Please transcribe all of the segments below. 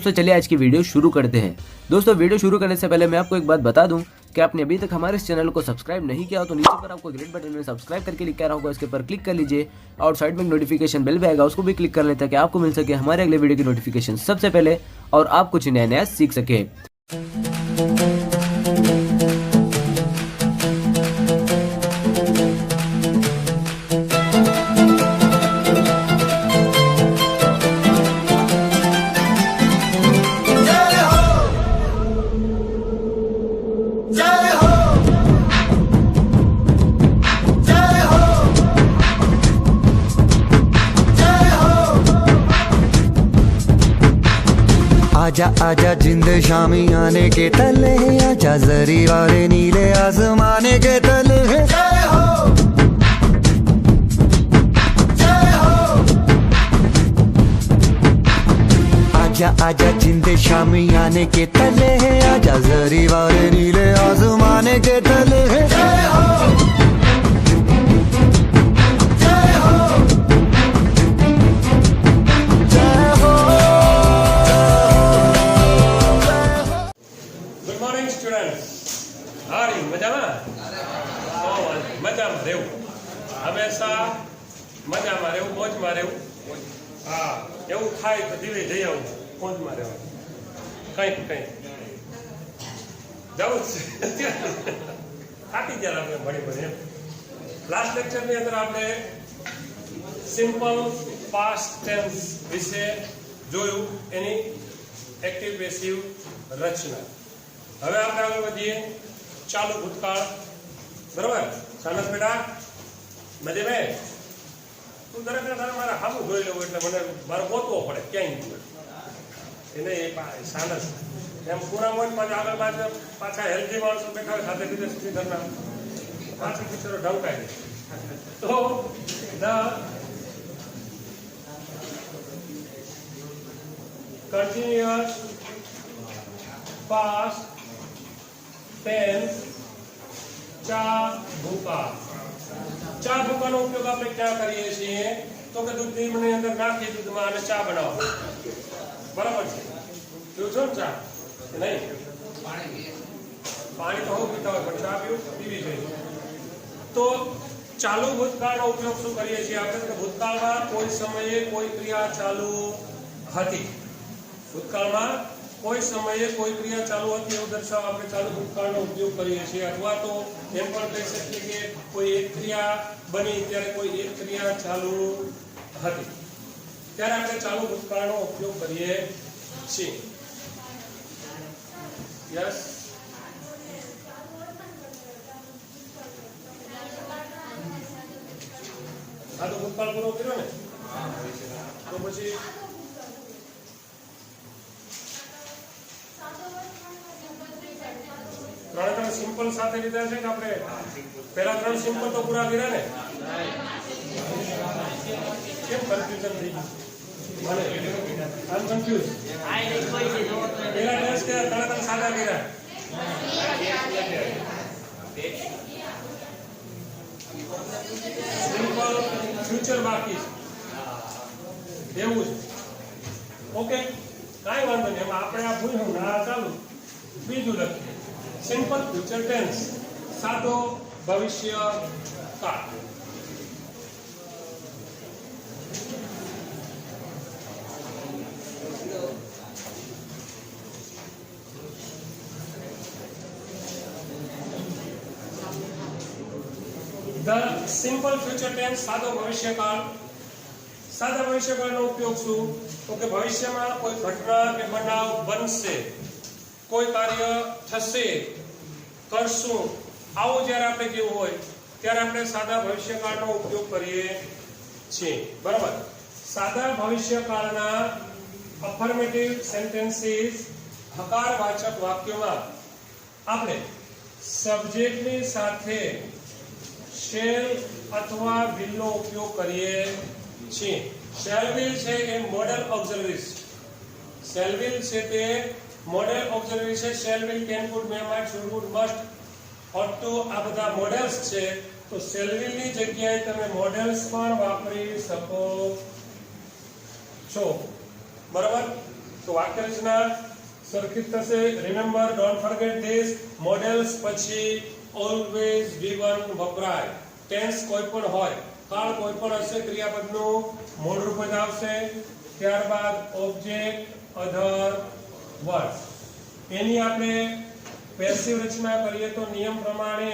दोस्तों चलिए आज की वीडियो शुरू करते हैं। दोस्तों वीडियो शुरू करने से पहले मैं आपको एक बात बता दूं कि आपने अभी तक हमारे इस चैनल को सब्सक्राइब नहीं किया हो तो नीचे पर आपको ग्रेट बटन में सब्सक्राइब करके लिखा रहा होगा, इसके ऊपर क्लिक कर लीजिए और साइड में नोटिफिकेशन बेल भी आएगा, उसको भी क्लिक कर लें ताकि आपको मिल सके हमारे अगले वीडियो की नोटिफिकेशन सबसे पहले और आप कुछ नया नया सीख सके। आजा आजा जिंद शामी आने के तले, आजा जरी वाले नीले आसमाने के तले। जय हो जय हो। आजा आजा जिंद शामी आने के तले, आजा जरी वाले नीले आसमाने के तले। जय हो મજામાં રહેવું, હંમેશા મજામાં રહેવું, મોજમાં રહેવું। હા, એવું થાય તો ધીરે જઈ આવું, મોજમાં રહેવું, કંઈક જવું જ થાકી ગયા આપણે ભણી એમ। લાસ્ટ લેક્ચરની અંદર આપણે સિમ્પલ પાસ્ટ ટેન્સ વિશે જોયું, એની એક્ટિવ પેસિવ રચના। હવે આપણે આગળ વધીએ ચાલુ ભૂતકાળ, બરાબર? સાનસ બેટા મજે મેં તું દરેક મારા હામું જોઈ લેવું એટલે મને મારે ગોતવો પડે ક્યાંય એને સાનસ એમ પૂરા મોજ પાછા આગળ પાછા હેલ્ધી માણસો બેઠા હોય સાથે વિદેશી ઘરના પાછળ પિક્ચરો ઢંકાય તો કન્ટિન્યુઅસ પાસ્ટ ટેન્સ ચા ભૂકાનો ઉપયોગ આપણે ક્યાં કરીએ છીએ તો કે દૂધની અંદર નાખી દૂધમાં અને ચા બનાવો, બરાબર છે? પીવું છો ને ચા કે નહીં? પાણી તો હું પીતા હોય પણ ચા પીવી જોઈએ। તો ચાલુ ભૂતકાળનો ઉપયોગ શું કરીએ છીએ આપણે કે ભૂતકાળમાં કોઈ સમયે કોઈ ક્રિયા ચાલુ હતી, ભૂતકાળમાં કોઈ સમયે કોઈ ક્રિયા ચાલુ હતી એવું દર્શાવવા આપણે ચાલુ ભૂતકાળનો ઉપયોગ કરીએ છીએ। અથવા તો એમ પણ કહી શકીએ કે કોઈ એક ક્રિયા બની ત્યારે કોઈ એક ક્રિયા ચાલુ હતી ત્યારે આપણે ચાલુ ભૂતકાળનો ઉપયોગ કરીએ છીએ। યસ, આ તો ભૂતકાળ પૂરો કર્યો ને, તો પછી ત્રણ સિમ્પલ સાથે લીધા છે કે આપણે પહેલા ત્રણ સિમ્પલ તો પૂરા કર્યા ને? કેમ કન્ફ્યુઝન થઈ ગયું મને? આમ કન્ફ્યુઝ પહેલા ટેસ્ટ કે ત્રણ સાદા કર્યા? સિમ્પલ ફ્યુચર બાકી એવું છે, ઓકે કાંઈ વાંધો નહીં। એમાં આપણે આ ભૂલ્યું ના ચાલુ બીજું લખીએ સિમ્પલ ફ્યુચર ટેન્સ, સાદો ભવિષ્ય કાળ। ધ સિમ્પલ ફ્યુચર ટેન્સ સાદો ભવિષ્યકાળ। સાદા ભવિષ્યકાળનો ઉપયોગ શું તો કે ભવિષ્યમાં કોઈ ઘટના કે બનાવ બનશે, કોઈ કાર્ય થશે, કરશું, આવું જ્યારે આપણે કેવું હોય ત્યારે આપણે સાદા ભવિષ્યકાળનો ઉપયોગ કરીએ છીએ, બરાબર? સાદા ભવિષ્યકાળના અફર્મેટિવ સેન્ટેન્સીસ હકારવાચક વાક્યોમાં આપણે સબ્જેક્ટની સાથે શેલ અથવા વિલનો ઉપયોગ કરીએ છીએ। શેલ વિલ છે એ મોડલ ઓક્ઝિલરીઝ, શેલ વિલ છે તે મોડેલ ઓક્ઝિલરી છે। Shall will, can, could, may, might, should, would, must, ought to આ બધા મોડેલ્સ છે। તો શેલ વિલ ની જગ્યાએ તમે મોડેલ્સ પણ વાપરી શકો છો, બરાબર? તો વાક્ય રચના સરખી જ થશે. Remember, don't forget this. Models પછી ઓલવેઝ V1 વપરાય. ટેન્સ કોઈ પણ હોય, કાળ કોઈ પણ હશે, ક્રિયાપદનું મૂળ રૂપ જ આવશે. ત્યારબાદ ઓબ્જેક્ટ, અધર, વર્બ. એની આપણે પેસિવ રચના કરીએ તો નિયમ પ્રમાણે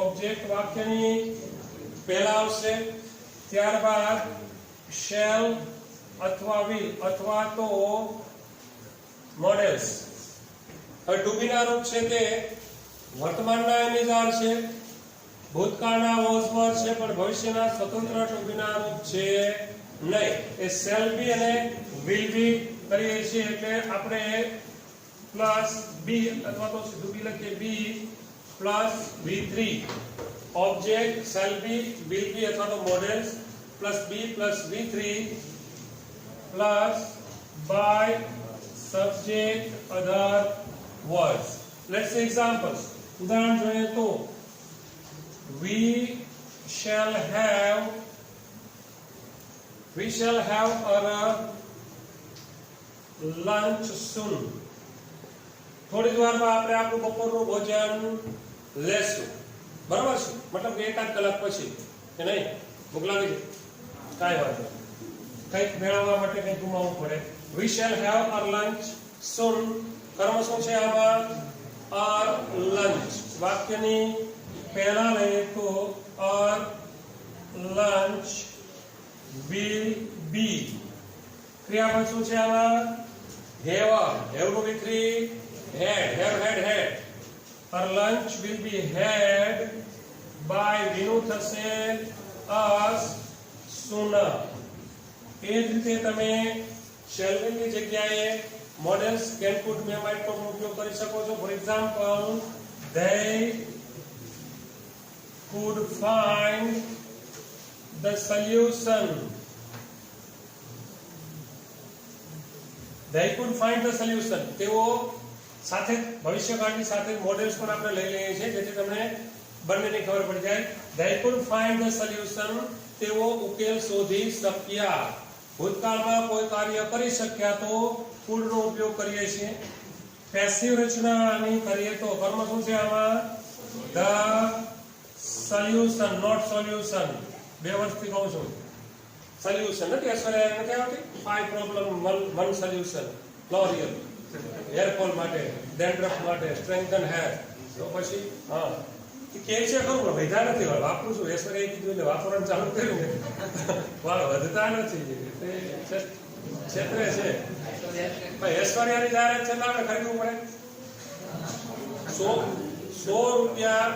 ઓબ્જેક્ટ વાક્યની પહેલા આવશે, ત્યારબાદ શેલ અથવા વિલ અથવા તો મોડેલ્સ. હવે ટુ બી ના રૂપ છે તે વર્તમાનના એમિઝાર છે, ભૂતકાળના વોઝ વર છે, પણ ભવિષ્યના સ્વતંત્ર ટુ બી ના રૂપ છે નહીં. એ શેલ બી અને વિલ બી કરીએ છીએ એટલે આપણે પ્લસ બી અથવા તો સીધું બી લખીએ B plus V3. Object shall be, will be અથવા તો modals plus be plus V3 plus by subject other words. Let's see examples. ઉદાહરણ જોઈએ તો we shall have a lunch soon. થોડી જ વારમાં આપણે આપણું બપોરનું ભોજન લેશું. બરાબર છે? મતલબ કે એકાદ કલાક પછી કે નહીં? ભૂખ લાગી છે? કાંઈ વાંધો નહીં. કંઈક મેળવવા માટે કંઈક ગુમાવવું પડે. we shall have our lunch soon. કર્મ શું છે આમાં? our lunch. વાક્યની પહેલા લઈએ તો our lunch will be. ક્રિયાપદ શું છે આમાં? have નું V3 had. Our lunch will be had by વિનું થશે us sooner. એ જ રીતે તમે shall will ની જગ્યાએ models can could may might નો ઉપયોગ કરી શકો છો. For example, they could find the solution. They could find the solution. તેઓ સાથે ભવિષ્યકાળની સાથે મોડેલ્સ પણ આપણે લઈ લઈએ છીએ જેથી તમને બંનેની ખબર પડી જાય. They could find the solution. તેઓ ઉકેલ શોધી શક્યા. ભૂતકાળમાં કોઈ કાર્ય કરી શક્યા તો could નો ઉપયોગ કરીએ છીએ. પેસિવ રચનાની કરીએ તો કર્મ શું છે આમાં? the solution, not solution. બે વર્ષથી કહું છું સોલ્યુશન નથી અસરે નથી આવતી. 5 problem 1 solution. L'Oréal hair fall માટે, ડેન્ડ્રફ માટે, સ્ટ્રેન્થન હેર. તો પછી હા કે છે ખરું વધ્યા નથી, વાપરું છું. એસરે કીધું એટલે વાપરવાનું ચાલુ કર્યું ને વાળ વધતા નથી. ક્ષેત્રે છે ઐશ્વર્યાની જાહેરાત છે આપણે ખરીદવું પડે. 100 રૂપિયા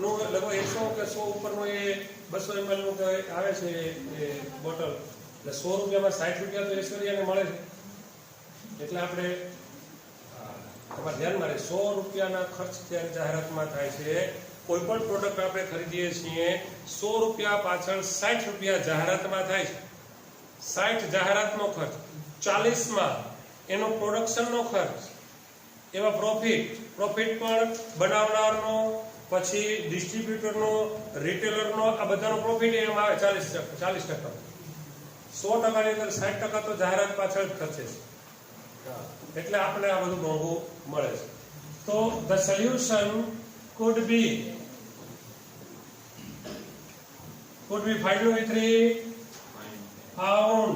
નું લગભગ 100 કે 100 ઉપરનું એ 200 ml નું આવે છે એ બોટલ, એટલે 100 રૂપિયામાં 60 રૂપિયા તો ઐશ્વર્યાને મળે છે. એટલે આપણે તમારે ધ્યાનમાં રહે 100 રૂપિયાના ખર્ચ ત્યારે જાહેરાતમાં થાય છે. કોઈ પણ પ્રોડક્ટ આપણે ખરીદીએ છીએ 100 રૂપિયા પાછળ 60 રૂપિયા જાહેરાતમાં થાય છે. 60 જાહેરાતનો ખર્ચ, 40માં એનો પ્રોડક્શનનો ખર્ચ, એવા પ્રોફિટ પણ બનાવનારનો, પછી ડિસ્ટ્રીબ્યુટરનો, રિટેલરનો, આ બધાનો પ્રોફિટ એમ આવે 40%. 100%ની અંદર 60% તો જાહેરાત પાછળ જ ખર્ચે છે. એટલે આપણે આ બધું મોંઘું મળે છે. તો the solution could be found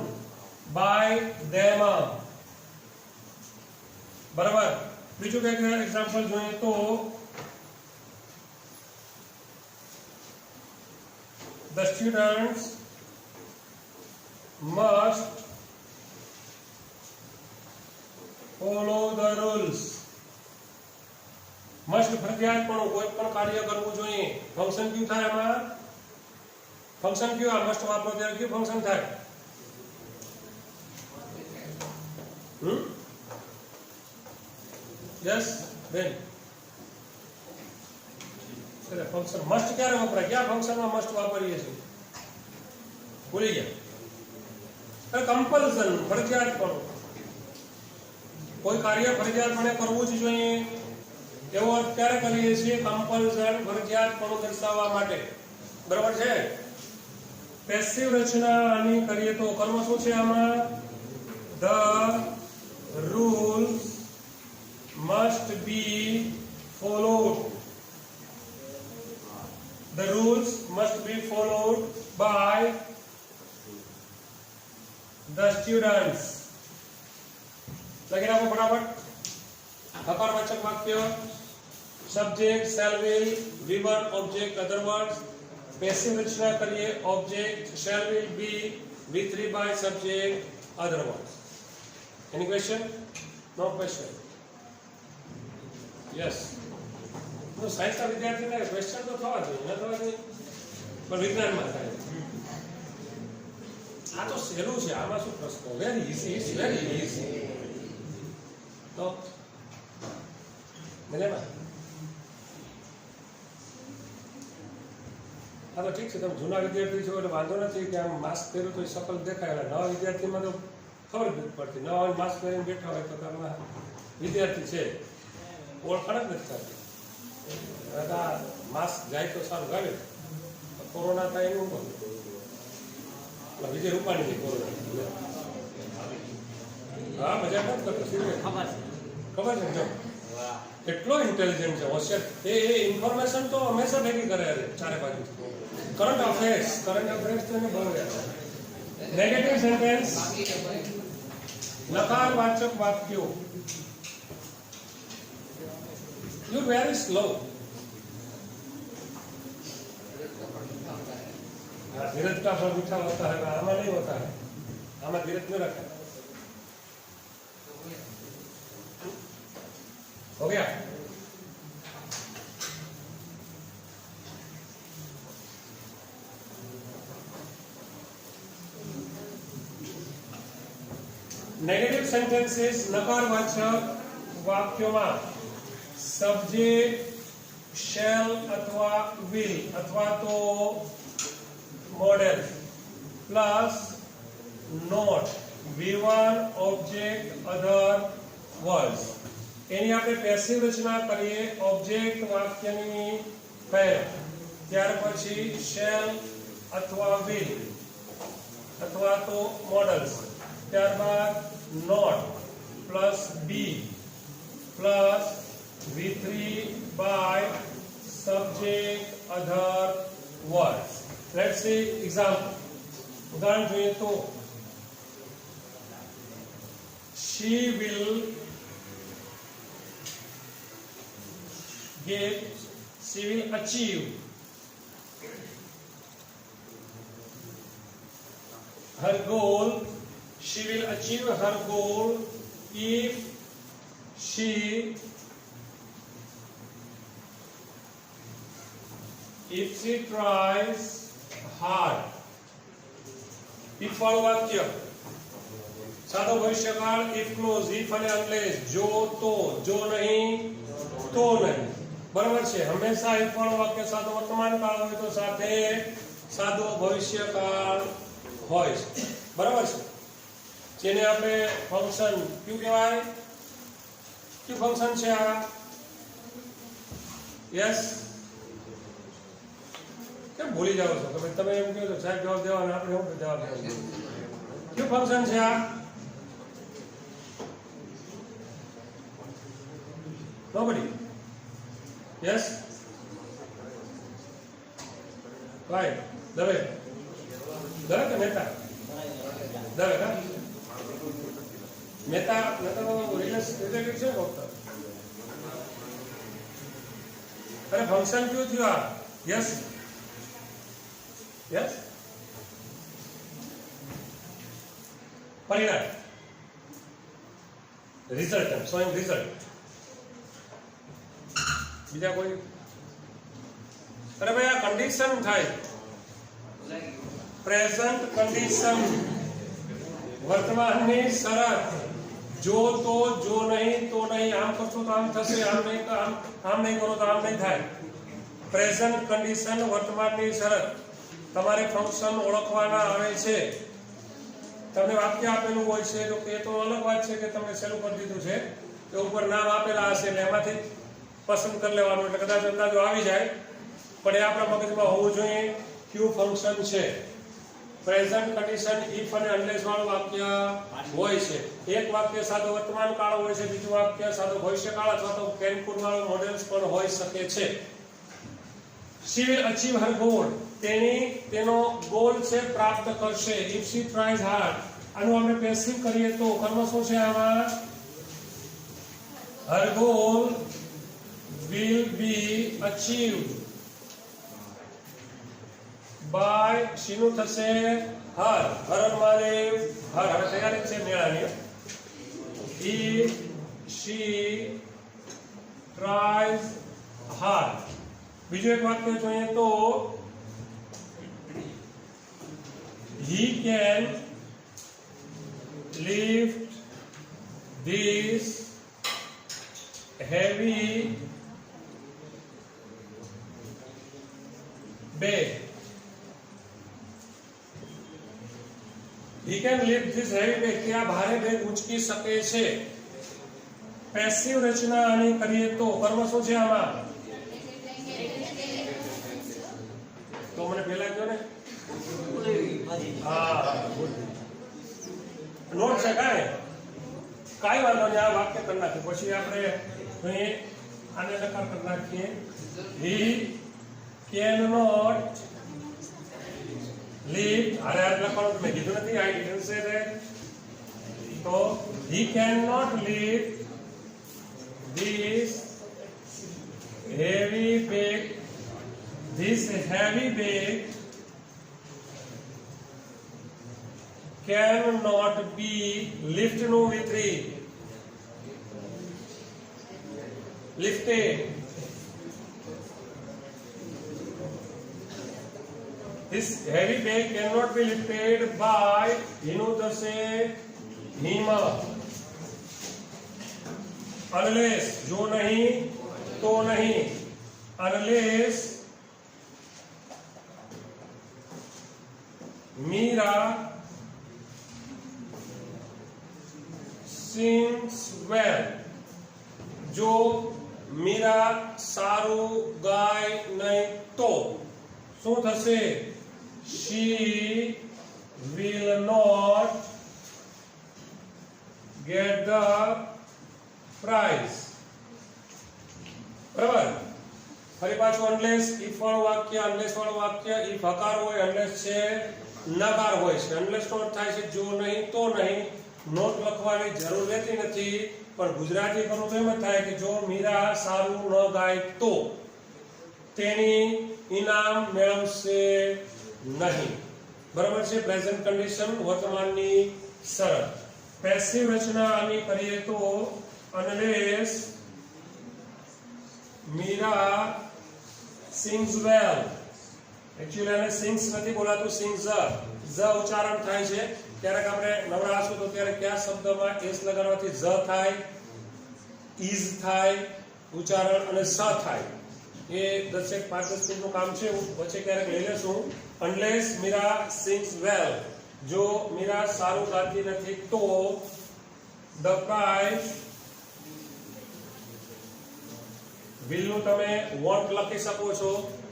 by them. બરાબર. બીજું કઈક એક્ઝામ્પલ જોઈએ તો the students must follow the rules. Must ફરજિયાત પણ કોઈ પણ કાર્ય કરવું જોઈએ. ફંક્શન ક્યુ થાય એમાં? ફંક્શન ક્યુ આ મસ્ટ વાપરો ત્યારે ક્યુ ફંક્શન થાય? યસ બેન, ફંક્શન મસ્ટ ક્યારે વપરાય? ક્યાં ફંક્શનમાં મસ્ટ વાપરીએ છીએ? ભૂલી ગયા. કમ્પલ્સન, ફરજિયાત પણ. કોઈ કાર્ય ફરજિયાતપણે કરવું જ જોઈએ એવો અર્થ ક્યારે કરીએ છીએ? કમ્પલ્સન, ફરજિયાતપણું દર્શાવવા માટે. બરાબર છે? પેસિવ રચના આની કરીએ તો કર્મ શું છે આમાં? the rules must be followed. The rules must be followed by the students. लगे आपको फटाफट अकारवाचक वाक्य subject shall will V1 object other words passive रचना करिए object shall will be V3 by subject other words. Any question? No question. Yes. तो science का विद्यार्थी ने क्वेश्चन तो थवा જોઈએ ન થવા જોઈએ પણ વિજ્ઞાનમાં થાય આ તો સહેલું છે આમાં શું પ્રશ્ન very easy it's very easy તો મજામાં હા તો ઠીક છે તમે જૂના વિદ્યાર્થી છો એટલે વાંધો નથી કે આમ માસ્ક પહેર્યું તો શકલ દેખાય એટલે નવા વિદ્યાર્થીમાં તો ખબર જ નથી પડતી નવા માસ્ક પહેરીને બેઠા હોય તો તમે વિદ્યાર્થી છે ઓળખાણ જ નથી થતી માસ્ક જાય તો સારું ગાવે કોરોના થાય એનું વિજય રૂપાણી ની કોરોના હા મજા નથી કરતો ખબર છે જો કેટલો ઇન્ટેલિજન્ટ છે હોશિયાર એ ઇન્ફોર્મેશન તો હંમેશા ભેગી કરે ચારે બાજુ કરંટ અફેર્સ તો એને બહુ યાદ નેગેટિવ સેન્ટેન્સ નકારવાચક વાક્યો You're very slow. धीरज का फल मीठा होता है आमा नहीं होता है आमा धीरज में रखा हो गया नेगेटिव सेंटेंसेस नकारवाचक वाक्यों में सब्जेक्ट shall अथवा will अथवा तो model plus note V1 object other words any आपणे पैसिव रचना करिए ऑब्जेक्ट वाक्यनी पहला त्यार पछी shall अथवा will अथवा तो मॉडल्स त्यारबाद not plus be plus V3 by subject other words. Let's see example. उदाहरण જોઈએ તો she will achieve her goal. She will achieve her goal if she tries hard. if વાળું વાક્ય સાદો ભવિષ્યકાળ if ક્લોઝ if અને unless જો તો જો નહીં તો નહીં બરાબર છે હંમેશા if વાળું વાક્ય સાદો વર્તમાન કાળ હોય તો સાથે સાદો ભવિષ્યકાળ હોય છે બરાબર છે જેને આપણે ફંક્શન ક્યુ કહેવાય ક્યુ ફંક્શન છે આ યસ કેમ ભૂલી જાવ છો કે તમે એમ કહો છો સાહેબ જવાબ દેવાનો આપણે શું જવાબ દેવાનો ક્યુ ફંક્શન છે આ nobody yes right દવે કે મહેતા દવે ના મહેતા રિલેટેડ છે ડોક્ટર અરે ફંક્શન ક્યુ થયું આ યસ Yes? परिणाम रिजल्ट स्वयं रिजल्ट बीजा कोई अरे भाई आ कंडीशन थाय प्रेजेंट कंडीशन वर्तमान में शरत जो तो जो नहीं तो नहीं आम करशो तो आम थशे आम नहीं करो तो आम नहीं थाय प्रेजेंट कंडीशन वर्तमान में शरत તમારે ફંક્શન ઓળખવાના આવે છે તમને વાક્ય આપેલું હોય છે તો એ તો અલગ વાત છે કે તમે શરૂ કરી દીધું છે કે ઉપર નામ આપેલા હશે એટલે એમાંથી પસંદ કરી લેવાનું એટલે કદાચ અંદાજો આવી જાય પણ એ આપણા મગજમાં હોવું જોઈએ ક્યુ ફંક્શન છે પ્રેઝન્ટ કન્ડિશન ઇફ અને અનલેસ વાળું વાક્ય હોય છે. એક વાક્ય સાદો વર્તમાન કાળ હોય છે, બીજું વાક્ય સાદો ભવિષ્યકાળ અથવા તો કેન કુડ વાળું મોડેલ્સ પણ હોઈ શકે છે. she will achieve her goal, તેનો ગોલ છે પ્રાપ્ત કરશે. if she tries hard, આનું આપણે પેસિવ કરીએ તો કર્મ શું છે આમાં? her goal will be achieved by શીનું થશે? her. her માને her હવે તૈયારી છે મેળાની. if she tries hard. બીજું એક વાક્ય જોઈએ તો he can lift this heavy bag. he can lift this heavy bag. કે આ ભારે બેગ ઉંચકી શકે છે. પેસિવ રચના આની કરીએ તો કર્મ શું છે આમાં? તો મને પહેલા કહો ને. હા નોટ છે કાંઈ વાંધો નહીં. આ વાક્ય કરી નાખીએ પછી આપણે અહીં આને નકાર કરી નાખીએ. he cannot lift. અરે આ લખવાનું મેં કીધું નથી. I didn't say that. તો he cannot lift this heavy bag. This heavy bag cannot be lifted lifted. This heavy bag cannot be lifted by hinutase hima. Unless jo nahi to nahi. Unless Meera sings well. જો મીરા સારું ગાય નહીં તો શું થશે? she will not get the prize. બરાબર. ફરી પાછું unless if વાળું વાક્ય, અનલેસ વાળું વાક્ય. ઇફ હકાર હોય, અનલેસ છે નકાર હોય છે. અનલેસ નો અર્થ થાય છે જો નહીં તો નહીં. નોટ લખવાની જરૂર રહેતી નથી, પણ ગુજરાતી કરું તો એમ જ થાય કે જો મીરા સારું ન ગાય તો તેની ઇનામ મેળવશે નહીં. બરાબર છે. પ્રેઝન્ટ કન્ડિશન વર્તમાનની શરત. પેસિવ રચના આની કરીએ તો અનલેસ મીરા સિંગ્સ વેલ. એકચ્યુઅલી આને સિંગ્સ નથી બોલાતું, સિંગ્સ. જ ઉચ્ચારણ થાય છે. ક્યારેક આપણે નવરા હશું તો ત્યારે કયા શબ્દમાં એસ લગાડવાથી જ થાય, ઇઝ થાય ઉચ્ચારણ અને સ થાય. એ 10-5 મિનિટનું કામ છે. વચ્ચે ક્યારેક લઈ લેશું. અનલેસ મીરા સિંગ્સ વેલ, જો મીરા સારું ગાતી નથી તો ધ પ્રાઇઝ will નું તમે want લખી શકો છો.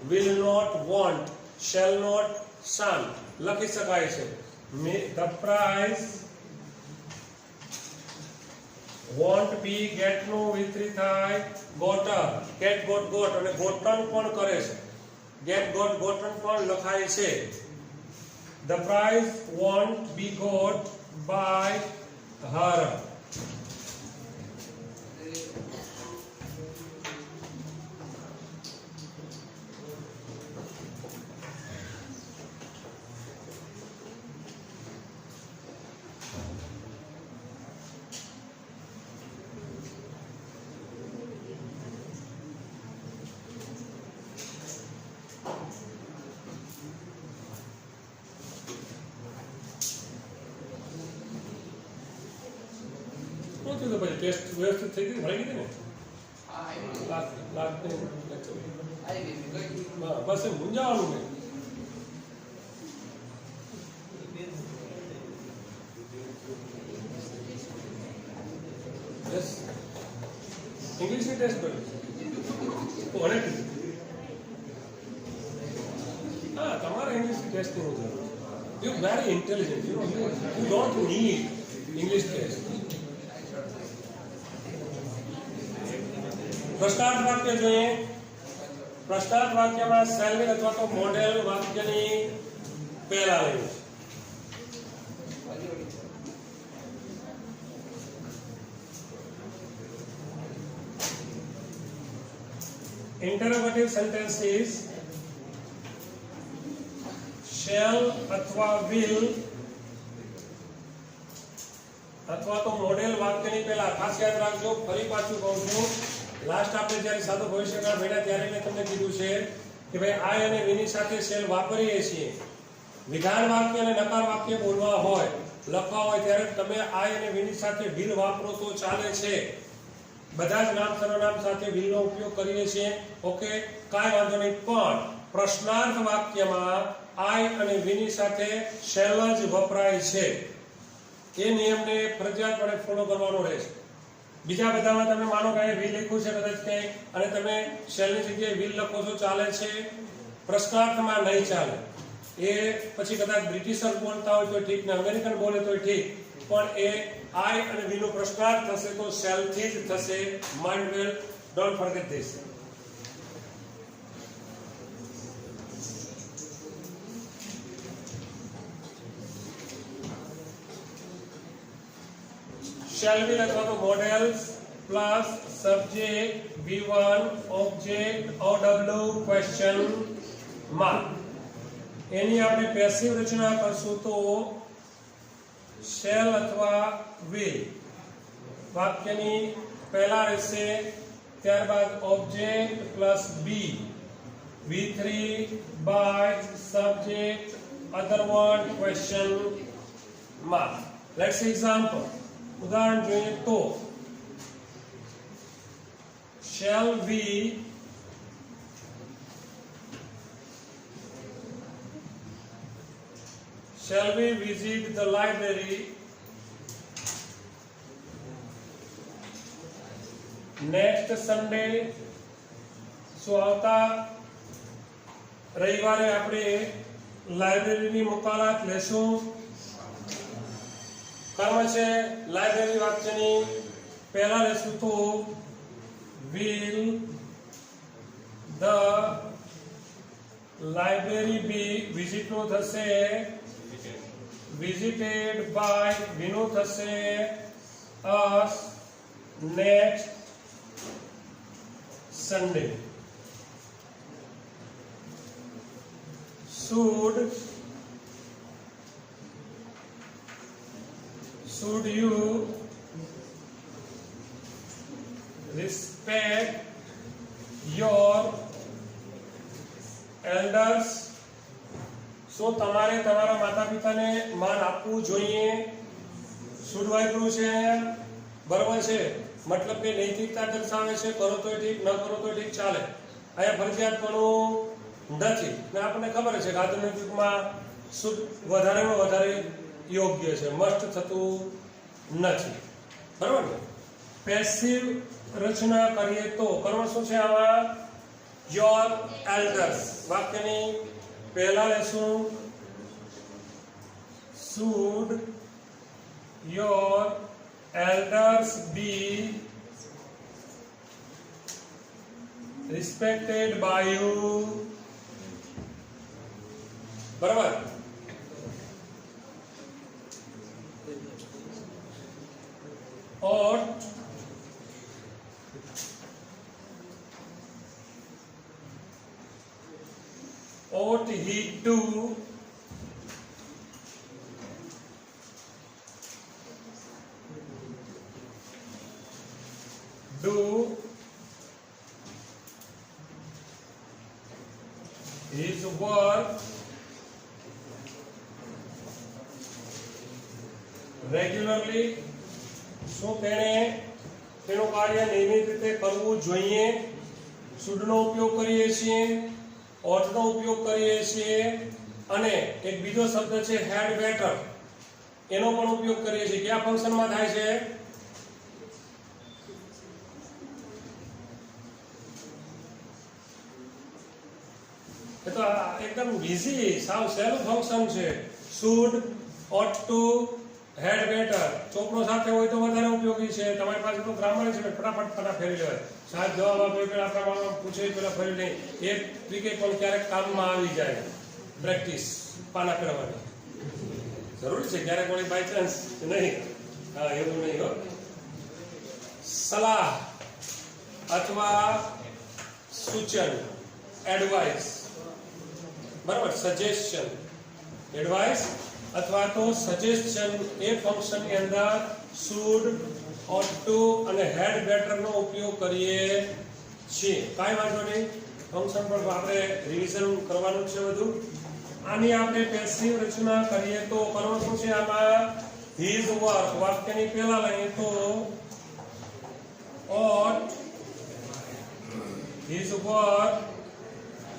will not want, shall not shan't લખી શકાય છે. the prize won't be get નું વિતરી થાય gotten. get got got અને gotten પણ કરે છે. get got gotten પણ લખાય છે. the prize won't be got by her. તો પછી ટેસ્ટ વ્યવસ્થિત થઈ ગઈ, ભરાઈ ગઈ ને? બસ એમ મૂંઝાવાનું નહીં. ઇંગ્લિશની ટેસ્ટ કરી કોને કીધું? હા, તમારે ઇંગ્લિશની ટેસ્ટની જરૂર છે. You very intelligent. You don't need English test. प्रश्नार्थ वाक्य જોઈએ. प्रश्नार्थ वाक्यમાં સેલની અથવા તો મોડેલ વાક્યની પહેલા લેવું છે. Interrogative sentence is shall अथवा will अथवा तो मॉडल वाक्यની પહેલા ખાસ યાદ રાખજો. ફરી પાછું કહું છું, લાસ્ટ આપણે જ્યારે સાદો ભવિષ્યકાળ ભણ્યા ત્યારે મેં તમને કીધું છે કે ભાઈ આઈ અને વી ની સાથે શેલ વાપરીએ છીએ. વિધાન વાક્ય અને નકાર વાક્ય બોલવા હોય, લખવા હોય ત્યારે તમે આઈ અને વી ની સાથે will વાપરો તો ચાલે છે. બધા જ નામ સર્વનામ સાથે will નો ઉપયોગ કરીએ છીએ. ઓકે, કાંઈ વાંધો નહીં. પણ પ્રશ્નાર્થ વાક્યમાં આઈ અને વી ની સાથે શેલ જ વપરાય છે. એ નિયમને ફરજિયાતપણે ફોલો કરવાનો રહેશે. બીજા બધામાં તમે માનો કે will લખ્યું છે કદાચ કંઈક અને તમે શેલની જગ્યાએ will લખો છો ચાલે છે, પ્રશ્નાર્થમાં નહીં ચાલે. એ પછી કદાચ બ્રિટિશર બોલતા હોય તો ઠીક ને અમેરિકન બોલે તો ઠીક, પણ એ આઈ અને વી નો પ્રશ્નાર્થ થશે તો શેલ થી જ થશે. Mind well, don't forget this. Shall will अथवा तो models plus subject V1 object OW question mark. એની આપણે પેસિવ રચના કરશું તો shall अथवा will વાક્યની પહેલા રહેશે, ત્યારબાદ object plus B, V3 by subject other one question mark. Let's see example. उदाहरण જોઈએ તો shall we visit the library next Sunday? So આવતા રવિવારે આપણે લાઇબ્રેરીની મુલાકાત લેશું. કર્મ છે લાઇબ્રેરી વાક્યની પહેલા લેશું તો will the library be visit નું થશે visited by વી નું થશે us next Sunday. Should you respect your elders? શું તમારે તમારા માતા પિતાને માન આપવું જોઈએ? શુડ વાપર્યું છે, બરાબર છે. મતલબ કે નૈતિકતા દર્શાવે છે. કરો તો ઠીક, ન કરો તો ઠીક, ચાલે. અહીંયા ફરજિયાતપણું નથી ને આપણને ખબર છે કે આધુનિક યુગમાં શુડ વધારેમાં વધારે યોગ્ય છે, મસ્ટ થતું નથી, બરાબર ને. પેસિવ રચના કરીએ તો કર્મ શું છે આમાં? યોર એલ્ડર્સ વાક્યની પહેલા લેશું should your elders be respected by you? બરાબર. ought he to do his work regularly? શું તેણે તેનું કાર્ય નિયમિત રીતે કરવું જોઈએ? શુડ નો ઉપયોગ કરીએ છીએ, ought નો ઉપયોગ કરીએ છીએ અને એક બીજો શબ્દ છે had better, એનો પણ ઉપયોગ કરીએ છીએ. કયા ફંક્શનમાં થાય છે? એ તો એકદમ ઇઝી સાવ સહેલું ફંક્શન છે. Should, ought to, had better. ચોપડો સાથે હોય તો વધારે ઉપયોગી છે. તમારી પાસે તો ગ્રામર છે, ફટાફટ ફેરવી લેવાય. સાત જવાબ આપે પેલા પ્રમાણમાં પૂછે પેલા ફરી નહીં. એક ટ્રીકે પણ ક્યારેક કામમાં આવી જાય. પ્રેક્ટિસ પાના ફેરવવાની જરૂરી છે. ક્યારેક વળી બાય ચાન્સ નહીં. હા, એવું નહીં હો. સલાહ અથવા સૂચન, એડવાઇસ, બરાબર. સજેશન, એડવાઇસ અથવા તો સજેશન એ ફંક્શનની અંદર શુડ, ઓટ ટુ અને હેડ બેટરનો ઉપયોગ કરીએ છીએ. કાંઈ વાંધો નહીં. ફંક્શન પર આપણે રિવિઝન કરવાનું છે બધું. આની આપણે પેસિવ રચના કરીએ તો કરવાનું શું છે? આમાં હીઝ વર્ક વાક્યની પહેલા લઈએ તો ought his work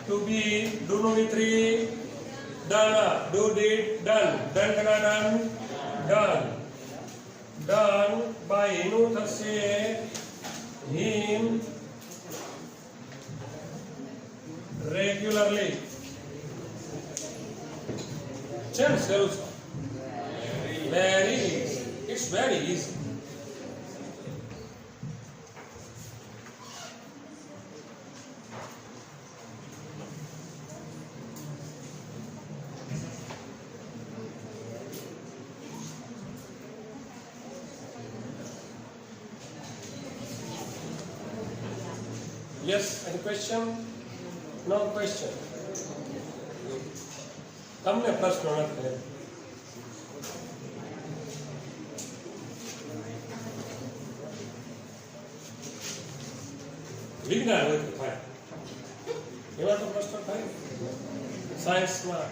to be do no વિતરી done, do did done, done કના done by એનું થશે him regularly. ચેમ સહેલું છે? very easy. It's very easy. Yes, any question? No question. તમને પ્રશ્ન નથી. વિજ્ઞાન હોય તો થાય, એવા તો પ્રશ્ન થાય. સાયન્સમાં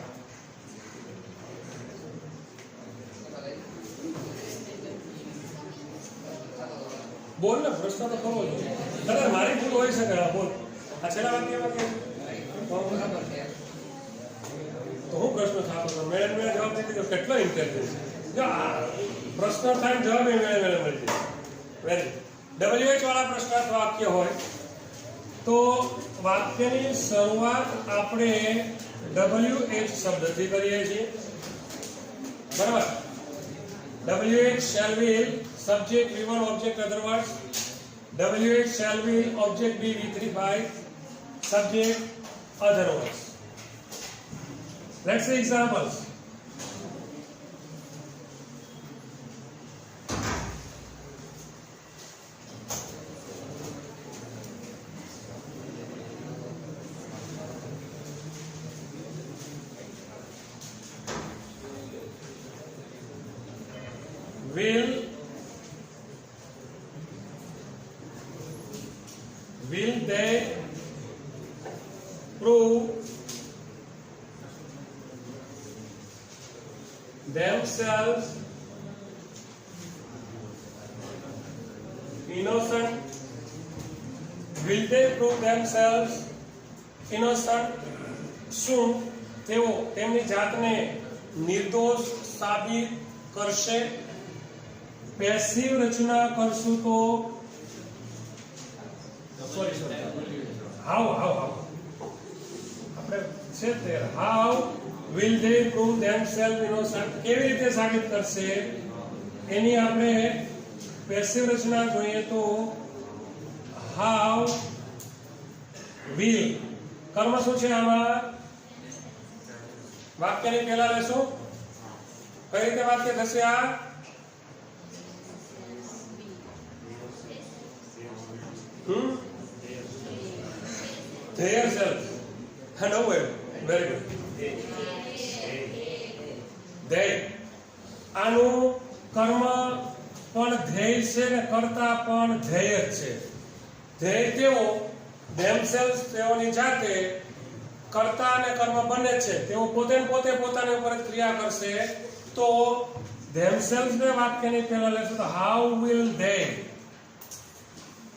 બોલ ને, પ્રશ્ન તો કરવો જોઈએ. કદાચ મારી ભૂલ હોઈ શકે. બોલ. આ છેલ્લા વાક્યમાં કે તો હું પ્રશ્ન થતો હતો. મેળે મેળે જવાબ નથી દીધો. કેટલો ઇન્ટેલિજન્સ! જો પ્રશ્ન થાય જવાબ એ મેળે મેળે મળી જાય. વેરી WH વાળા પ્રશ્નાર્થ વાક્ય હોય તો વાક્યની શરૂઆત આપણે WH શબ્દથી કરીએ છીએ, બરાબર. WH shall will subject V1 object other words. WH shall will object be V3 by subject other words. Let's say examples. Will they prove themselves innocent? Will they prove themselves innocent? શું તેઓ તેમની જાતને નિર્દોષ સાબિત કરશે? Passive રચના કરશું તો how આપણે છે તે how will they prove themselves innocent, કેવી રીતે સાબિત કરશે એની આપણે પેસિવ રચના જોઈએ તો how will. કર્મ શું છે આમાં? વાક્યની પહેલા લેશું. કઈ રીતે વાક્ય થશે આ? Their selves. No way. Very good. They. આનું કર્મ પણ ધ્યેય છે ને કર્તા પણ ધ્યેય છે. ધ્યેય તેઓ themselves તેઓની જાતે, કર્તા અને કર્મ બંને છે. તેઓ પોતે પોતાની ઉપર ક્રિયા કરશે. તો themselves ને વાક્યની પહેલા લેશું તો how will they.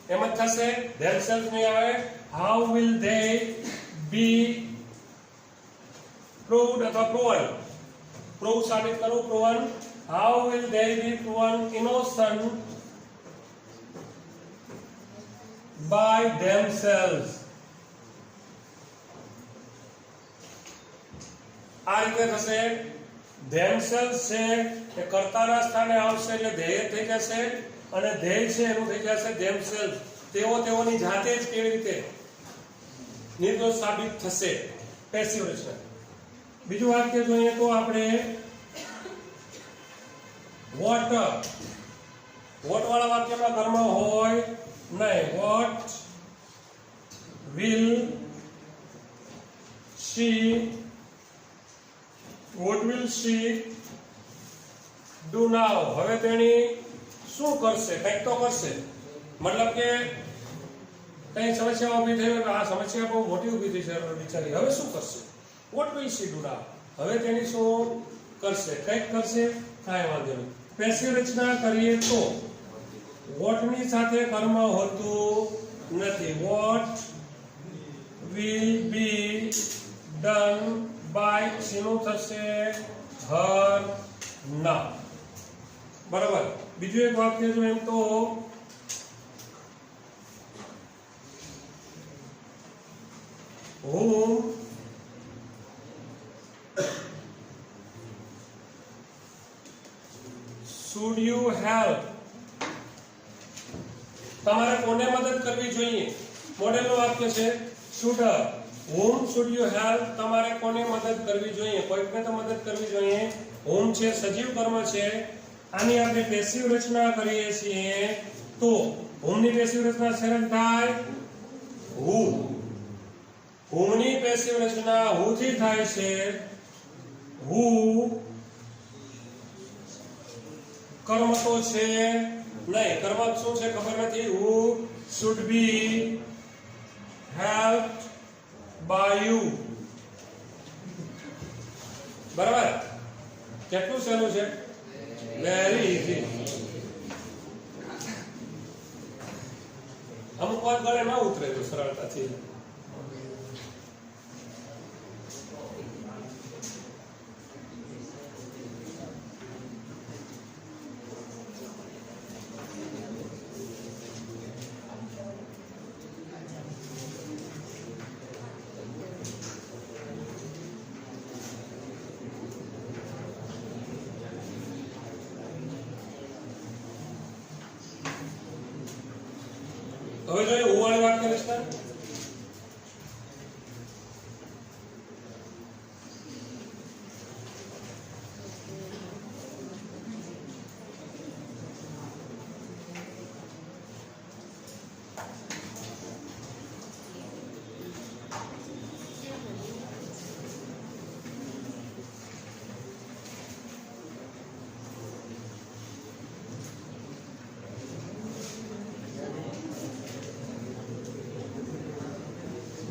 એમ જ થશે. themselves નહીં આવે. how will they be proved અથવા proven. prove સાબિત કરવું, proven. how will they be proven innocent by themselves. આ રીતે થશે themselves છે એ કર્તાના સ્થાને આવશે એટલે ધ્યેય થઈ જશે અને ધ્યેય છે એનું થઈ જશે themselves તેઓની જાતે જ કેવી રીતે નિર્દોષ સાબિત થશે પેસિવ રચના બીજું વાક્ય જોઈએ તો આપણે વોટ વાળા વાક્યમાં કર્મ હોય નહીં what will she do now હવે તેણી શું કરશે કંઈક તો કરશે મતલબ કે કઈ સમસ્યા ઊભી થઈ હોય આ સમસ્યા બહુ મોટી ઊભી થઈ છે બિચારી હવે શું કરશે what will she do now હવે તેણી શું કરશે કંઈક કરશે કાંઈ વાંધો નહીં પેસિવ રચના કરીએ તો what ની સાથે કર્મ હોતું નથી what will be done by શેનું થશે her now બરાબર બીજું એક વાક્ય જો એમ તો whom should you help તમારે કોને મદદ કરવી જોઈએ મોડેલનું વાક્ય છે should whom should you help તમારે કોને મદદ કરવી જોઈએ કોઈકને તો મદદ કરવી જોઈએ whom છે સજીવ કર્મ છે આની આપણે પેસિવ રચના કરીએ છીએ તો whom ની પેસિવ રચના સરળ થાય whom ની પેસિવ રચના who થી થાય છે who કર્મ તો છે નહીં કર્મ શું છે ખબર નથી who should be helped by you બરાબર કેટલું સહેલું છે વેરી ઇઝી અમુક વાત ગળે ના ઉતરે તો સરળતાથી હવે જોઈએ હું વાળી વાક્ય રચના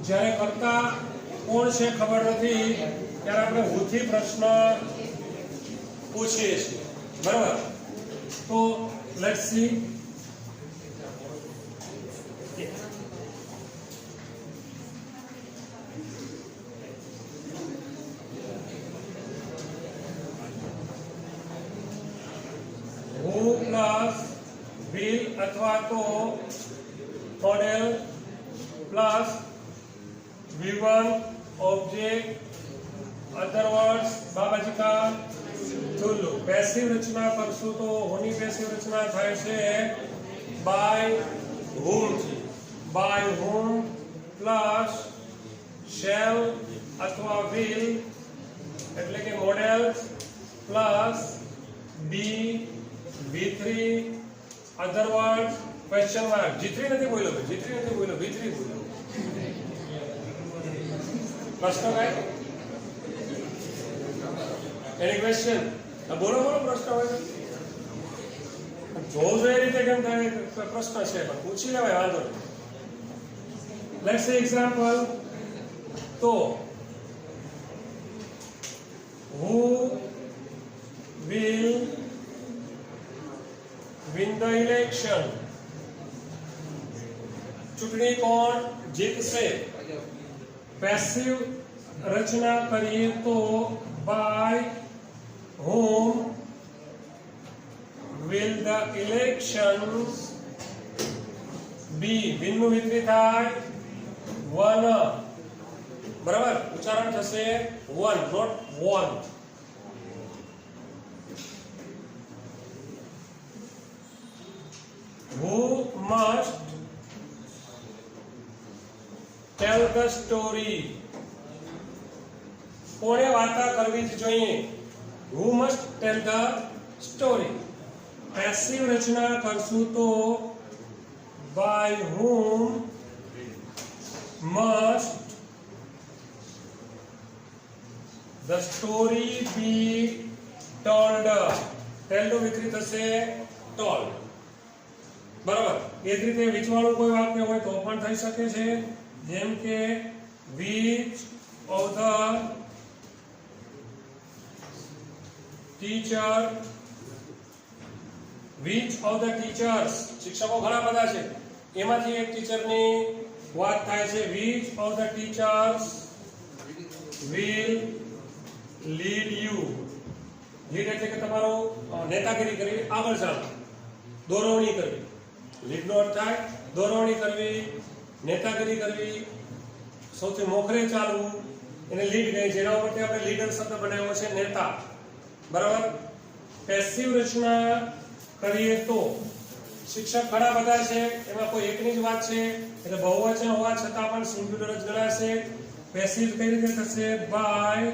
જ્યારે કરતા કોણ છે ખબર નથી ત્યારે આપણે હુથી પ્રશ્ન પૂછીએ છીએ બરાબર તો let's see who plus will અથવા તો model plus V1 object other words बाबाजी का चुल्लू पैसिव रचना करશું તો હોની પેસિવ રચના થાય છે by whom પ્લસ shall અથવા will એટલે કે model plus b v3 other words question mark g3 નથી બોલ્યો v3 બોલ્યો प्रश्न काय एनी क्वेश्चन बोलो प्रश्न હોય જોજો એ રીતે કેમ થાય પ્રશ્ન છે પણ પૂછી લેવાય વાંધો નહીં લેટ્સ સે એક્ઝામ્પલ તો who will win the election ચૂંટણી કોણ જીતશે पैसिव रचना करिए तो by whom will the elections be win નું વિપરીત થાય won बराबर उच्चारण थशे one not won Who must tell the story? કોણે વાર્તા કરવી જ જોઈએ? Who must tell the story? Passive રચના કરશું તો by whom must the story be told? tell નો વિપરીત થશે told. બરાબર એ જ રીતે વિચવાળું કોઈ વાક્ય હોય તો પણ થઈ શકે છે, જેમ કે which of the teachers શિક્ષકો ઘણા બધા છે, એમાંથી એક ટીચરની વાત થાય છે. which of the teachers will lead you? Lead એટલે કે તમારો નેતાગીરી કરવી, આગળ ચાલવું, દોરવણી કરવી. લીડનો અર્થ થાય દોરવણી કરવી, નેતાગીરી કરવી, સૌથી મોખરે ચાલવું, એને લીડ કહે છે. એના ઉપરથી આપણે લીડર શબ્દ બનાવ્યો છે, નેતા. બરાબર. પેસિવ રચના કરીએ તો શિક્ષક ઘણા બધા છે, એમાં કોઈ એકની જ વાત છે એટલે બહુવચન હોવા છતાં પણ સિંગ્યુલર જ ગણાશે. પેસિવ કઈ રીતે થશે? By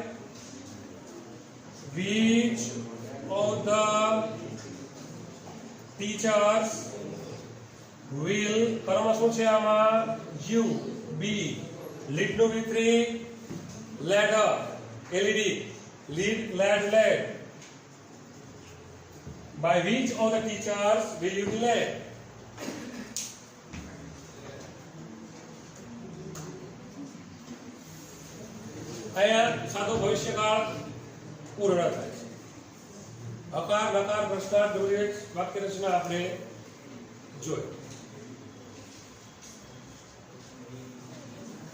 which of the teachers will, કર્મ શું છે આમાં? you be. લીડ નું વિપરીત ladder, led, lead, led. by which of the teachers will you be led? અહીંયા સાદો ભવિષ્યકાળ પૂર્ણ થાય છે. હકાર નકાર પ્રશ્નાર્થ દ્રવ્ય વાક્ય રચના આપણે જોઈ.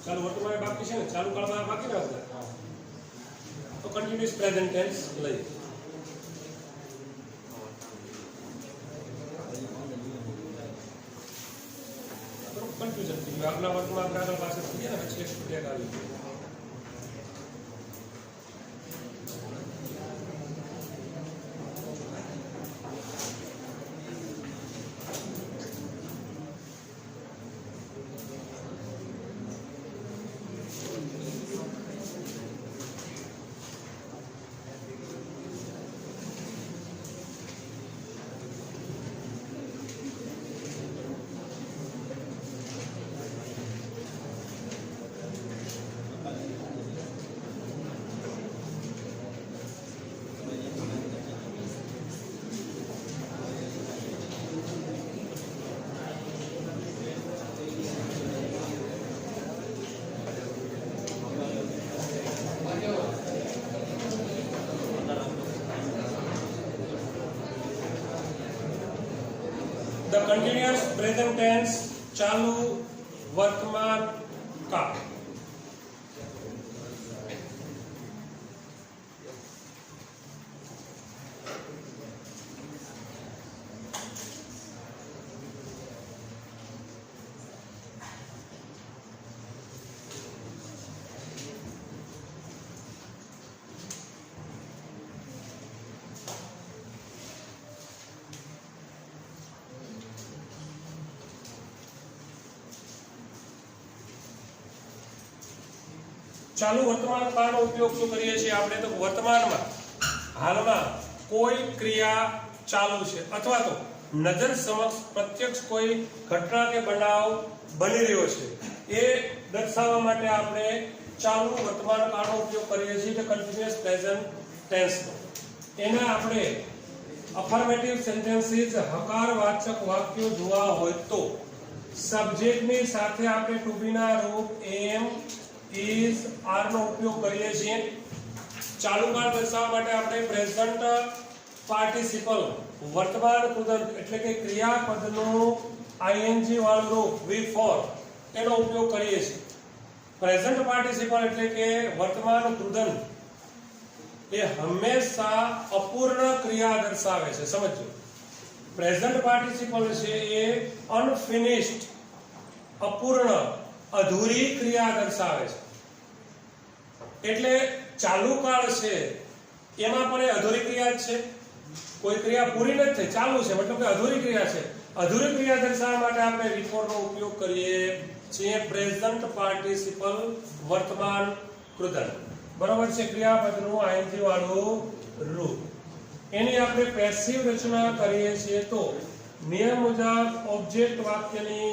ચાલુ વર્તમાન બાકી છે ને, ચાલુ કાળમાં બાકી ના હતા તો કન્ટિન્યુઅસ પ્રેઝન્ટ ટેન્સ લઈ. કન્ફ્યુઝન થઈ ગયું. આગલા વર્ગમાં આપણે આગળ પાછળ થઈ ગયા ને, પછી એક સ્ટુડિયો આવી ગયો. The continuous present tense ચાલુ વર્તમાન કાળ. ચાલુ વર્તમાન કાળનો ઉપયોગ શું કરીએ છીએ આપણે? તો વર્તમાનમાં હાલમાં કોઈ ક્રિયા ચાલુ છે અથવા તો નજર સમક્ષ પ્રત્યક્ષ કોઈ ઘટના કે બનાવ બની રહ્યો છે એ દર્શાવવા માટે આપણે ચાલુ વર્તમાન કાળનો ઉપયોગ કરીએ છીએ, એટલે કન્ટિન્યુઅસ પ્રેઝન્ટ ટેન્સનો. એના આપણે અફર્મેટિવ સેન્ટેન્સીસ હકારવાચક વાક્યો જોવા હોય તો સબ્જેક્ટની સાથે આપણે ટુ બી ના રૂપ એમ is are નો ઉપયોગ કરીએ છીએ. ચાલુ કાળ દર્શાવવા માટે આપણે પ્રેઝન્ટ પાર્ટિસિપલ વર્તમાન કૃદંત એટલે કે ક્રિયાપદનું ing વાળું રૂપ V4 તેનો ઉપયોગ કરીએ છીએ. પ્રેઝન્ટ પાર્ટિસિપલ એટલે કે વર્તમાન કૃદંત એ હંમેશા અપૂર્ણ ક્રિયા દર્શાવે છે. સમજો, પ્રેઝન્ટ પાર્ટિસિપલ છે એ અનફિનિશ્ડ, અપૂર્ણ, અધૂરી ક્રિયા દર્શાવે છે. એટલે ચાલુ કાળ છે એમાં પણ એ અધૂરી ક્રિયા જ છે, કોઈ ક્રિયા પૂરી નથી થઈ, ચાલુ છે મતલબ કે અધૂરી ક્રિયા છે. અધૂરી ક્રિયા દર્શાવવા માટે આપણે before નો ઉપયોગ કરીએ છીએ પ્રેઝન્ટ પાર્ટિસિપલ વર્તમાન કૃદંત. બરાબર છે. ક્રિયાપદનું ing વાળું રૂપ. એની આપણે પેસિવ રચના કરીએ છીએ તો નિયમ મુજબ ઓબ્જેક્ટ વાક્યની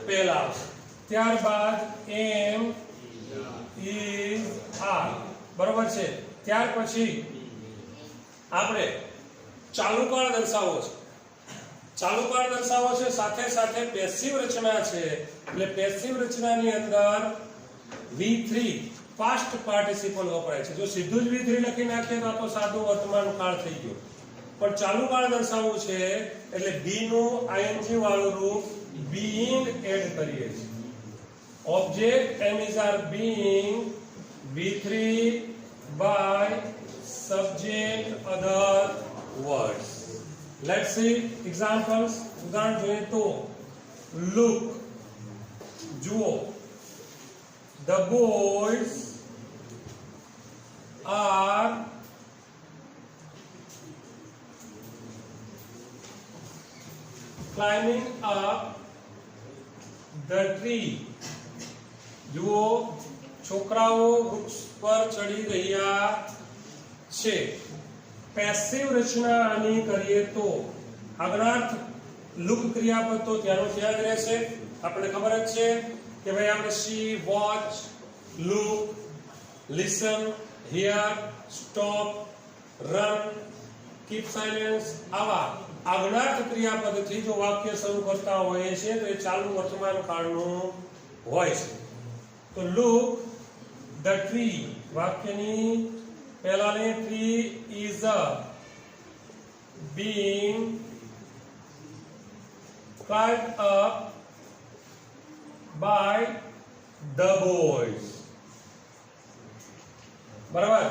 પહેલા આવશે, ત્યારબાદ am is are. બરાબર છે. ત્યાર પછી આપણે ચાલુ કાળ દર્શાવવો છે. ચાલુ કાળ દર્શાવવો છે સાથે સાથે પેસિવ રચના છે, એટલે પેસિવ રચનાની અંદર V3 પાસ્ટ પાર્ટિસિપલ વપરાય છે. જો સીધું જ V3 લખી નાખીએ તો આ તો સાદું વર્તમાન કાળ થઈ ગયો, પણ ચાલુ કાળ દર્શાવવું છે એટલે be નું ing વાળું રૂપ being એડ કરીએ છીએ. Object am is are being V3 by subject other words. Let's see examples. ઉદાહરણ જોઈએ તો look, જુઓ, the boys are climbing up the tree. જુઓ, છોકરાઓ વૃક્ષ પર ચડી રહ્યા છે. પેસિવ રચના આની કરીએ તો આગળાર્થ લુક ક્રિયાપદ તો ત્યાંનું ત્યાં જ રહેશે. આપણે ખબર જ છે કે ભાઈ આપણે C, watch, look, listen, here, stop, run, keep silence આવા આગળાર્થ ક્રિયાપદથી જો વાક્ય શરૂ કરતા હોઈએ છે તો એ ચાલુ વર્તમાન કાળનું હોય છે. તો લુક ધ ટ્રી વાક્યની પહેલાની tree is being climbed up by the boys. બરાબર.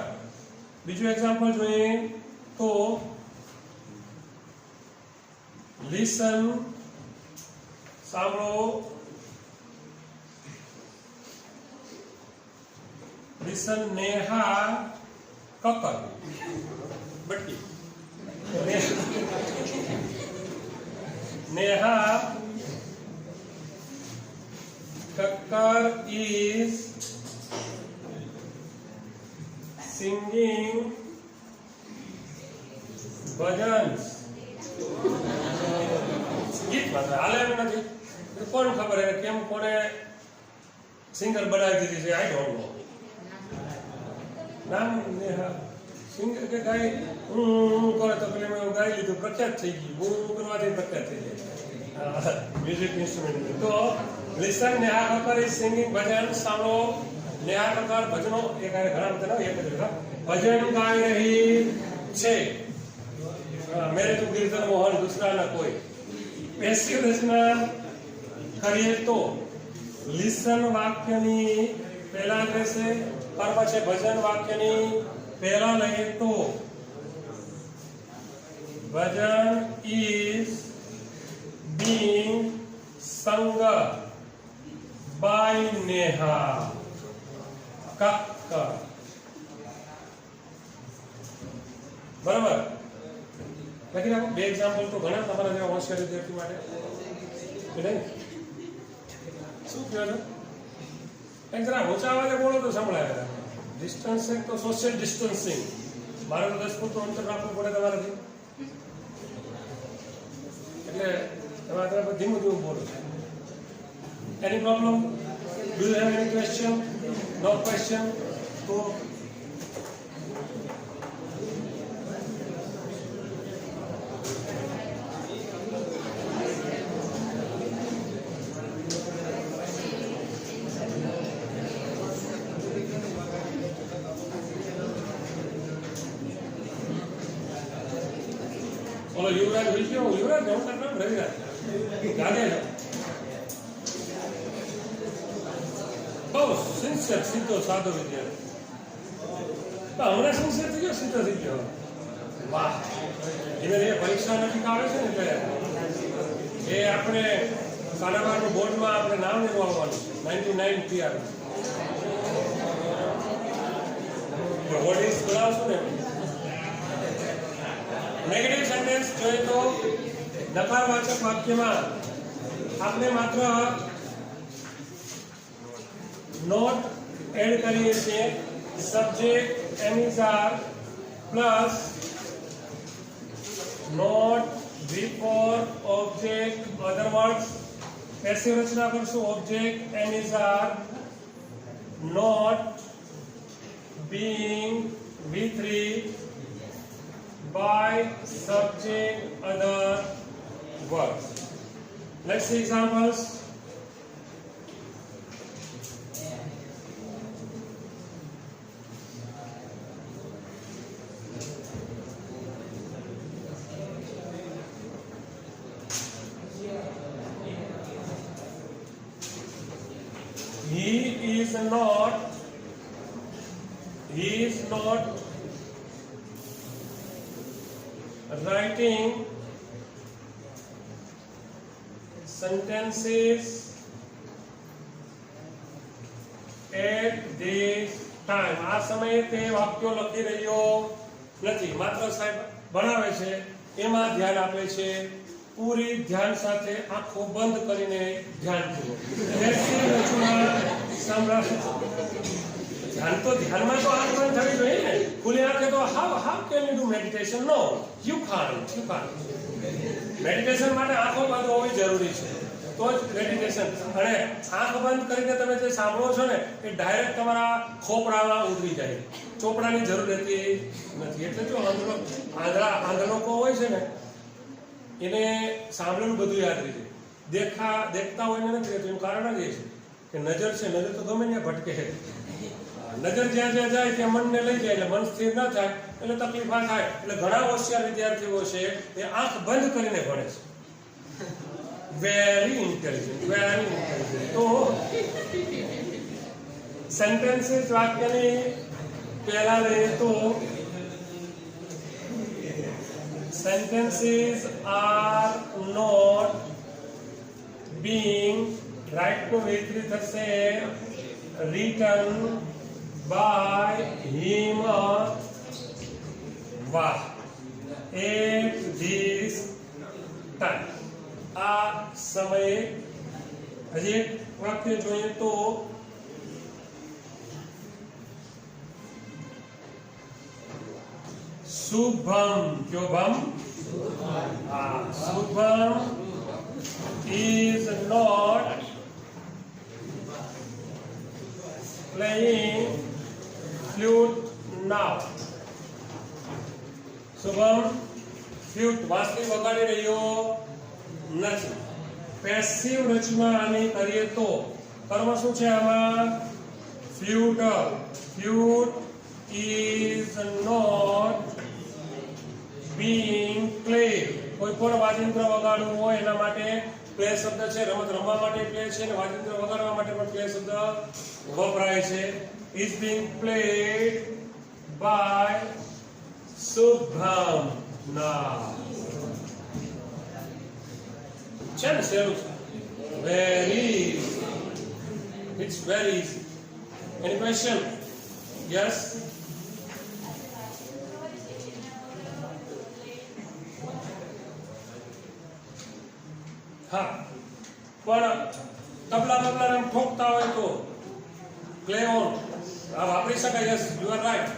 બીજું એક્ઝામ્પલ જોઈએ તો listen, સાંભળો, listen, Neha Kakkar બટકી, Neha Kakkar is singing bhajans. ગીત માત્ર હાલે એમ નથી, કોણ ખબર એને કેમ કોને સિંગર બનાવી દીધી છે, આઈ ડોન્ટ નો. નામ નેહા સિંગર કે ગાય હું કરે તો પેલી મેં ગાઈ લીધું, પ્રખ્યાત થઈ ગઈ, હું કરવાથી પ્રખ્યાત થઈ જાય મ્યુઝિક ઇન્સ્ટ્રુમેન્ટ. તો listen, Neha Kakkar is singing bhajan. સાંભળો, નેહા કક્કર ભજનો એ ગાય ઘણા બધા એક જ ભજન ગાઈ રહી છે. મેરે તું ગિરધર મોહન દૂસરા ના કોઈ. પેસિવ રચના કરીએ તો લિસન વાક્યની પહેલા રહેશે, ત્યાર પછી ભજન વાક્યની પહેલા લઈએ તો ભજન is being sung by Neha Kakkar. બરાબર. લખી નાખો. બે એક્ઝામ્પલ તો ઘણા તમારા જેવા હોશિયાર વિદ્યાર્થી માટે. શું કહો છો? કંઈક જરા ઊંચા અવાજે બોલો તો સંભળાય. ડિસ્ટન્સિંગ તો સોશિયલ ડિસ્ટન્સિંગ. મારે તો 10 ફૂટનું અંતર રાખવું પડે તમારાથી, એટલે તમારે ધીમું ધીમું બોલો. Any problem? Do you have any question? No question? તો યુવરાજ હોય ગયો. યુવરાજ હું તારું નામ રવિરાજ ગાંધે બહુ સિન્સિયર, સીધો સાદો વિદ્યાર્થી. હમણાં સિન્સિયર થઈ ગયો, સીધો થઈ ગયો. વાહ. એને એ પરીક્ષા નજીક આવે છે ને એટલે એ આપણે 12.5 બોર્ડમાં આપણે નામ લેવા આવવાનું છે. 99 PR બનાવશું ને નેગેટિવ સેન્ટેન્સ જોઈએ તો નકારવાચક વાક્યમાં આપણે માત્ર નોટ એડ કરીએ છીએ subject am is are plus not before object other words પેસિવ રચના કરશું object am is are not being V3 by subject other words. Let's see examples. He is not writing sentences at this time. આ સમયે તે વાક્યો લખી રહ્યો નથી, માત્ર સાહેબ ભણાવે છે એમાં ધ્યાન આપે છે, પૂરી ધ્યાન સાથે આંખો બંધ કરીને ધ્યાન પૂરો ધ્યાન તો ધ્યાનમાં તો આંખ બંધ થવી જોઈએ ને, ખુલ્લી આંખે તો how can you do meditation? No, you can't. Meditation માટે આંખો બંધ હોવી જરૂરી છે, તો જ મેડિટેશન. અને આંખ બંધ કરીને તમે જે સાંભળો છો ને એ ડાયરેક્ટ તમારા ખોપરામાં ઉતરી જાય, ચોપડાની જરૂર રહેતી નથી. એટલે જો આંધળા લોકો હોય છે ને એને સાંભળેલું બધું યાદ રહી જાય, દેખતા હોય ને નથી રહેતું. એનું કારણ જ એ છે કે નજર છે, નજર તો ગમે ત્યાં ભટકે, નજર જ્યાં જ્યાં જાય ત્યાં મનને લઈ જાય, એટલે મન સ્થિર ન થાય એટલે તકલીફ આ થાય. એટલે ઘણા હોશિયાર વિદ્યાર્થીઓ છે એ આંખ બંધ કરીને ભણે છે, વેરી ઇન્ટેલિજન્ટ. તો સેન્ટેન્સીસ વાક્યની પહેલા લઈએ તો sentences are not being right to V3 થશે written by him at this time. આ સમયે હજી એક વાક્ય જોઈએ તો શુભમ, કયો ભમ? Shubham is not playing flute now. Shubham flute વાંસળી વગાડી રહ્યો નથી. પેસિવ રચના આની કરીએ તો કર્મ શું છે આમાં? Flute is not being played. કોઈ પણ વાજિંત્ર વગાડવું હોય એના માટે પ્લે શબ્દ છે, રમત રમવા માટે પ્લે છે અને વાજિંત્ર વગાડવા માટે પણ પ્લે શબ્દ વપરાય છે. is being played by Shubham. ના છે ને સહેલું છે, it's very easy. Any question? Yes. હા, પણ તબલા એમ ઠોકતા હોય તો પ્લે ઓન આ વાપરી શકાય. Yes, you are right.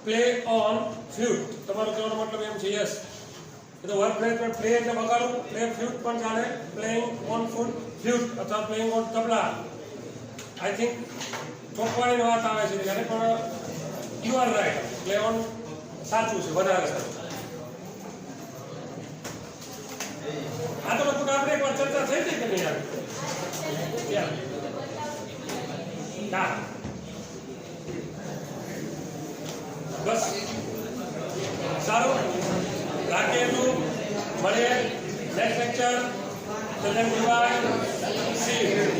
Play on flute, તમારો કહેવાનો મતલબ એમ છે. યસ, એ તો વર્ક પ્લે પર પ્લે એટલે વગાડવું, પ્લે ફ્લ્યુટ પણ ચાલે. પ્લેઇંગ ઓન ફ્લ્યુટ અથવા playing on tabla, I think ઠોકવાની વાત આવે છે ત્યારે, પણ you are right. Play on સાચું છે, વધારે સાચું. આ તો લગભગ આપણે એક વાર ચર્ચા થઈ હતી કે નહીં? હા, બસ સારું રાખીએ. એટલું મળીએ next lecture. Children bye, see you.